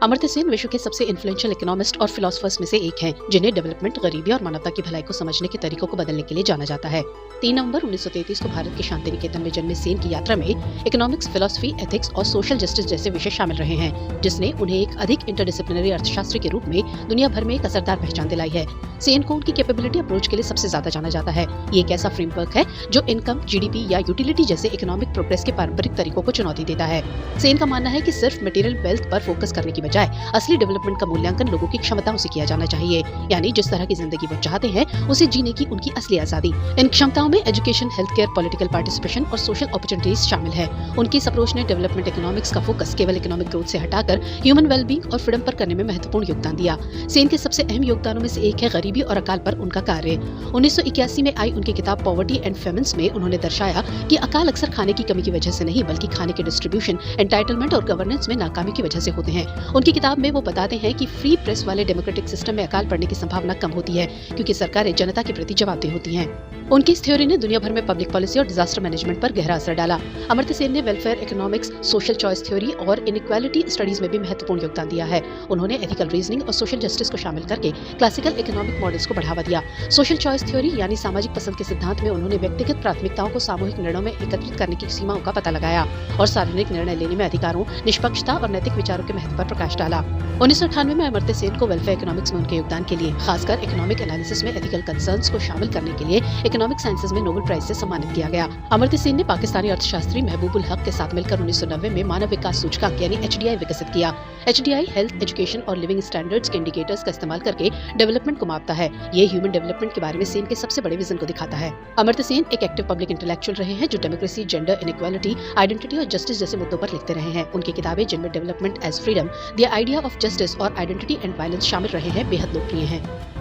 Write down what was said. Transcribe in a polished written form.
अमर्त्य सेन विश्व के सबसे इन्फ्लुएंशियल इकोनॉमिस्ट और फिलोसफर्स में से एक हैं, जिन्हें डेवलपमेंट, गरीबी और मानवता की भलाई को समझने के तरीकों को बदलने के लिए जाना जाता है। 3 नवंबर 1933 को भारत के शांति निकेतन में जन्मे सेन की यात्रा में इकोनॉमिक्स, फिलोसफी, एथिक्स और सोशल जस्टिस जैसे विषय शामिल रहे हैं, जिसने उन्हें एक अधिक इंटरडिसिप्लिनरी अर्थशास्त्री के रूप में दुनिया भर में एक असरदार पहचान दिलाई है। सेन को उनकी कैपेबिलिटी अप्रोच के लिए सबसे ज्यादा जाना जाता है। ये एक ऐसा फ्रेमवर्क है जो इनकम, जीडीपी या यूटिलिटी जैसे इकोनॉमिक प्रोग्रेस के पारंपरिक तरीकों को चुनौती देता है। सेन का मानना है कि सिर्फ मटेरियल वेल्थ पर फोकस करने की बजाय असली डेवलपमेंट का मूल्यांकन लोगों की क्षमताओं से किया जाना चाहिए, यानी जिस तरह की जिंदगी वो चाहते हैं उसे जीने की उनकी असली आजादी। इन क्षमताओं में education, health care, political participation और सोशल अपॉर्चुनिटीज शामिल है। उनकी इस अप्रोच ने डेवलपमेंट इकोनॉमिक्स का फोकस केवल इकोनॉमिक ग्रोथ से हटाकर ह्यूमन वेलबींग और फ्रीडम पर करने में महत्वपूर्ण योगदान दिया। सेन के सबसे अहम योगदानों में से एक है गरीबी और अकाल पर उनका कार्य। 1981 में आई उनकी किताब पॉवर्टी एंड फेमिन्स में उन्होंने दर्शाया कि अकाल अक्सर खाने की कमी की वजह से नहीं, बल्कि खाने के डिस्ट्रीब्यूशन, एंटाइटलमेंट और गवर्नेंस में नाकामी की वजह से होते हैं। उनकी किताब में वो बताते हैं कि फ्री प्रेस वाले डेमोक्रेटिक सिस्टम में अकाल पड़ने की संभावना कम होती है, क्योंकि सरकारें जनता के प्रति जवाबदेह होती हैं। उनकी इस थ्योरी ने दुनिया भर में पब्लिक पॉलिसी और डिजास्टर मैनेजमेंट पर गहरा असर डाला। अमर्त्य सेन ने welfare economics, social choice theory और इनइक्वालिटी स्टडीज में भी महत्वपूर्ण योगदान दिया है। उन्होंने एथिकल रीजनिंग और सोशल जस्टिस को शामिल करके क्लासिकल इकोनॉमिक मॉडल्स को बढ़ावा दिया। सोशल चॉइस थ्योरी यानी सामाजिक पसंद के सिद्धांत में उन्होंने व्यक्तिगत प्राथमिकताओं को सामूहिक निर्णयों में एकत्रित करने की सीमाओं का पता लगाया और सार्वजनिक निर्णय लेने में अधिकारों, निष्पक्षता और नैतिक विचारों के महत्व पर प्रकाश डाला। 1998 में अमर्त्य सेन को वेलफेयर इकोनॉमिक्स में उनके योगदान के लिए, खासकर इकोनॉमिक एनालिसिस में एथिकल कंसर्न्स को शामिल करने के लिए, इकोनॉमिक साइंसेज में नोबेल प्राइज से सम्मानित किया गया। अमर्त्य सेन ने पाकिस्तानी अर्थशास्त्री महबूबुल हक के साथ मिलकर 1990 में मानव विकास सूचकांक यानी HDI विकसित किया। HDI हेल्थ, एजुकेशन और लिविंग स्टैंडर्ड्स के इंडिकेटर्स का इस्तेमाल करके डेवलपमेंट को मापता है। ये ह्यूमन डेवलपमेंट के बारे में सेन के सबसे बड़े विजन को दिखाता है। अमर्त्य सेन एक एक्टिव पब्लिक इंटेलेक्चुअल रहे हैं, जो डेमोक्रेसी, जेंडर इनइक्वालिटी, आइडेंटिटी और जस्टिस जैसे मुद्दों पर लिखते रहे हैं। उनकी किताबें, जिनमें development as freedom, the idea of justice और आइडेंटिटी एंड वायलेंस शामिल रहे हैं, बेहद लोकप्रिय हैं।